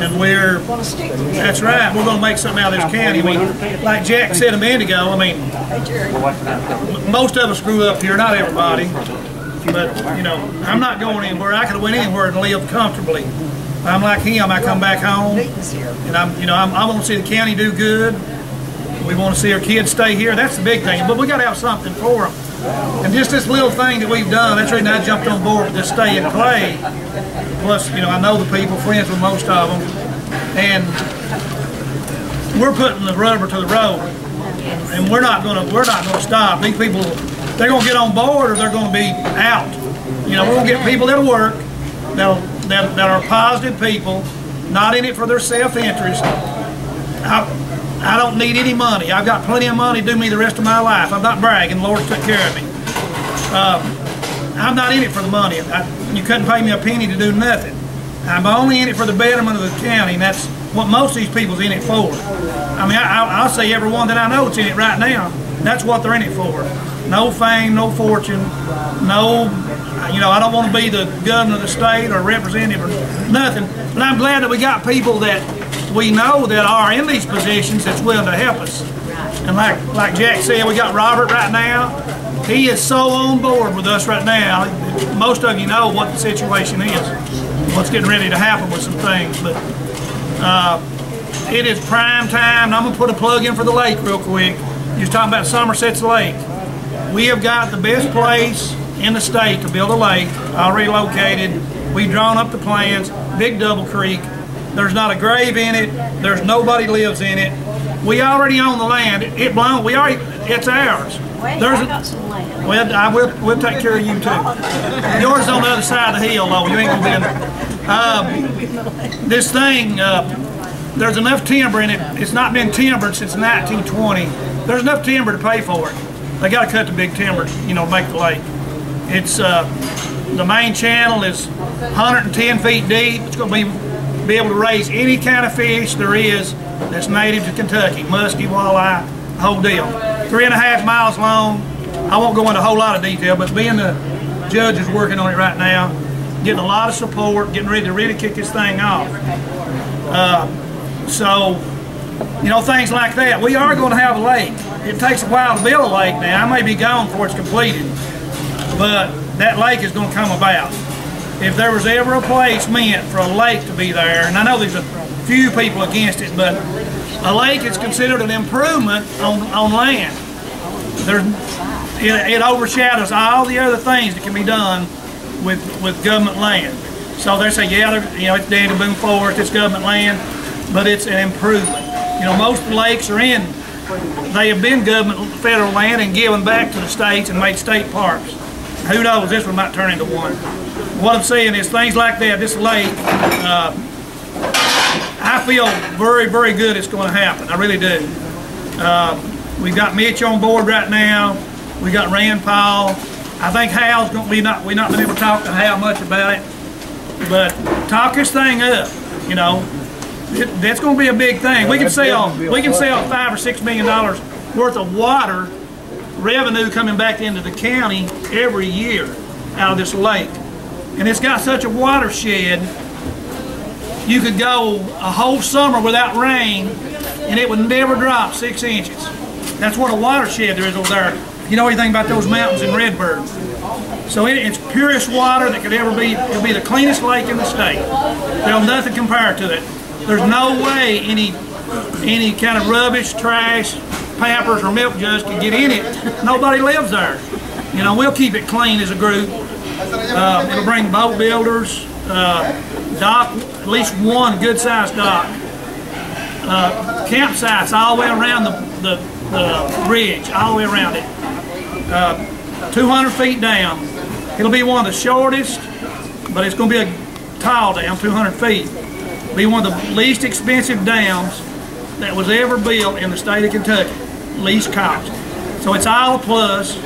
And that's right, we're going to make something out of this county. I mean, like Jack said a minute ago, I mean, most of us grew up here, not everybody, but, you know, I'm not going anywhere. I could have went anywhere and lived comfortably. I'm like him, I come back home, and I want to see the county do good. We want to see our kids stay here. That's the big thing, but we got to have something for them. And just this little thing that we've done, that's the reason I jumped on board with this Stay and Play. Plus, you know, I know the people, friends with most of them, and we're putting the rubber to the road, and we're not going to stop. These people, they're going to get on board or they're going to be out. You know, we're going to get people that'll work, that are positive people, not in it for their self-interest. I don't need any money. I've got plenty of money to do me the rest of my life. I'm not bragging. The Lord took care of me. I'm not in it for the money. You couldn't pay me a penny to do nothing. I'm only in it for the betterment of the county, and that's what most of these people's in it for. I mean, I'll say everyone that I know that's in it right now, that's what they're in it for. No fame, no fortune, no, you know, I don't want to be the governor of the state or representative or nothing, but I'm glad that we got people that we know that are in these positions that's willing to help us. And like Jack said, we got Robert right now. He is so on board with us right now. Most of you know what the situation is, what's getting ready to happen with some things. But it is prime time, and I'm going to put a plug in for the lake real quick. You was talking about Somerset's Lake. We have got the best place in the state to build a lake, already located. We've drawn up the plans, Big Double Creek. There's not a grave in it. There's nobody lives in it. We already own the land. It's ours. Wait, I got some land. Well, we'll take care of you too. Yours is on the other side of the hill, though. You ain't gonna be in there. This thing, there's enough timber in it. It's not been timbered since 1920. There's enough timber to pay for it. They got to cut the big timber, you know, to make the lake. It's the main channel is 110 feet deep. It's going to be able to raise any kind of fish there is that's native to Kentucky, muskie, walleye, the whole deal. 3.5 miles long. I won't go into a whole lot of detail, but being the judge is working on it right now, getting a lot of support, getting ready to really kick this thing off. So, you know, things like that. We are going to have a lake. It takes a while to build a lake now. I may be gone before it's completed, but that lake is going to come about. If there was ever a place meant for a lake to be there, and I know there's a few people against it, but a lake is considered an improvement on land. It overshadows all the other things that can be done with government land. So they say, yeah, you know, it's Danny Boone Forest, it's government land, but it's an improvement. You know, most of the lakes they have been government federal land and given back to the states and made state parks. Who knows, this one might turn into one. What I'm saying is things like that, this lake, I feel very, very good it's going to happen. I really do. We've got Mitch on board right now. We got Rand Paul. I think Hal's going to be we've not been able to talk to Hal much about it, but talk this thing up. You know, that's going to be a big thing. We can sell $5 or $6 million worth of water revenue coming back into the county every year out of this lake. And it's got such a watershed, you could go a whole summer without rain and it would never drop 6 inches. That's what a watershed there is over there. You know anything about those mountains in Redbird. So it's purest water that could ever be. It'll be the cleanest lake in the state. There's nothing compared to it. There's no way any kind of rubbish, trash, Pampers or milk jugs can get in it. Nobody lives there. You know, we'll keep it clean as a group. It'll bring boat builders, dock, at least one good-sized dock, campsites all the way around the ridge, all the way around it. 200 feet down. It'll be one of the shortest, but it's going to be a tall dam, 200 feet. It'll be one of the least expensive dams that was ever built in the state of Kentucky, least cost. So it's all a plus.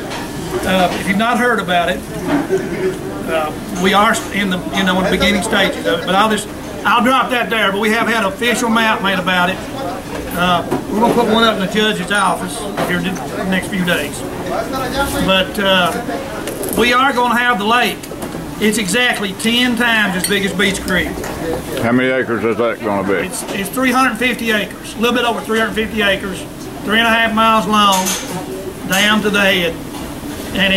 If you've not heard about it, we are in the beginning stages of it. But I'll drop that there. But we have had an official map made about it. We're going to put one up in the judge's office here in the next few days. But we are going to have the lake. It's exactly 10 times as big as Beach Creek. How many acres is that going to be? It's 350 acres, a little bit over 350 acres, 3.5 miles long, down to the head, and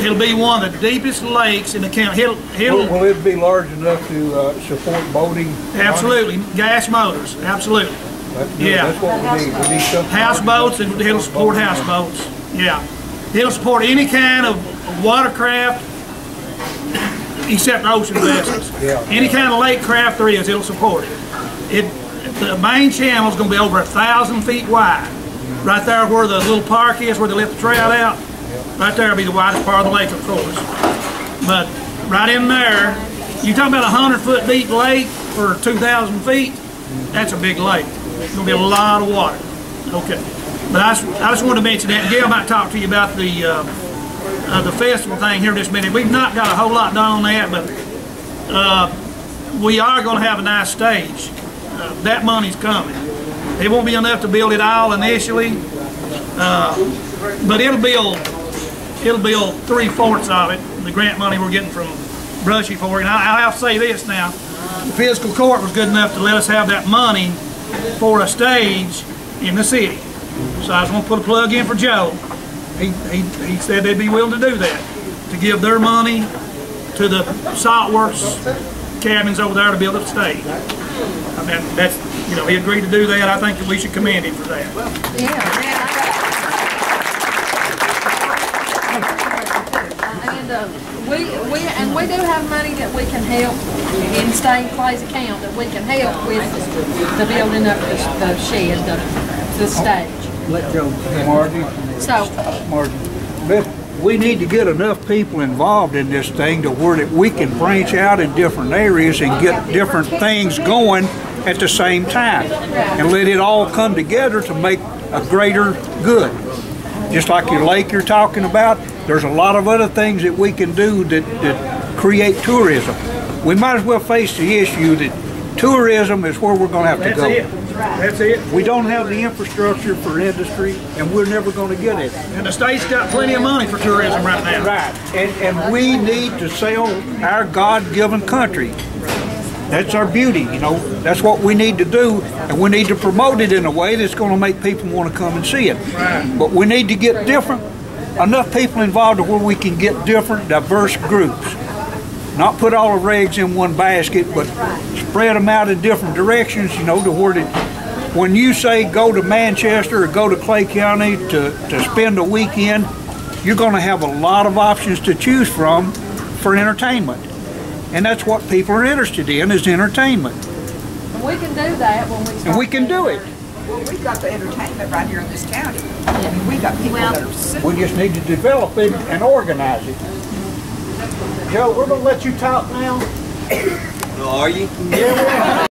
it'll be one of the deepest lakes in the county. Will it be large enough to support boating? Absolutely, gas motors, absolutely. Yeah, that's what we need. We need something. Houseboats, and it'll support houseboats. Yeah, it'll support any kind of watercraft except ocean vessels. Yeah. Any kind of lake craft there is, it'll support it. The main channel is going to be over 1,000 feet wide. Right there where the little park is, where they let the trout out, right there will be the widest part of the lake, of course. But right in there, you're talking about a 100-foot deep lake for 2,000 feet, that's a big lake. There's going to be a lot of water. Okay. But I just wanted to mention that. Gail might talk to you about the festival thing here in just a minute. We've not got a whole lot done on that, but we are going to have a nice stage. That money's coming. It won't be enough to build it all initially, but it'll build 3/4 of it. The grant money we're getting from Brushy for it. And I'll have to say this now: the fiscal court was good enough to let us have that money for a stage in the city. So I just want to put a plug in for Joe. He said they'd be willing to do that, to give their money to the saltworks cabins over there to build a stage. I mean, that's, you know, he agreed to do that. I think that we should commend him for that. Yeah. And we do have money that we can help in State Clay's account, that we can help with the building of the shed, the stage. Let go, Margie. So, Margie, we need to get enough people involved in this thing to where that we can branch out in different areas and get different things going at the same time, and let it all come together to make a greater good. Just like your lake you're talking about, there's a lot of other things that we can do that create tourism. We might as well face the issue that tourism is where we're going to have to go. That's it. We don't have the infrastructure for industry, and we're never going to get it. And the state's got plenty of money for tourism right now. Right, and we need to sell our God-given country. That's our beauty, you know. That's what we need to do, and we need to promote it in a way that's going to make people want to come and see it. Right. But we need to get enough people involved to where we can get different, diverse groups. Not put all of our eggs in one basket, but spread them out in different directions, you know, to where when you say go to Manchester or go to Clay County to spend a weekend, you're going to have a lot of options to choose from for entertainment. And that's what people are interested in, is entertainment. we can do that when we start. And we can do it. Well, we've got the entertainment right here in this county. I mean, we've got people that are super. We just need to develop it and organize it. Joe, we're going to let you talk now. Are you? Yeah,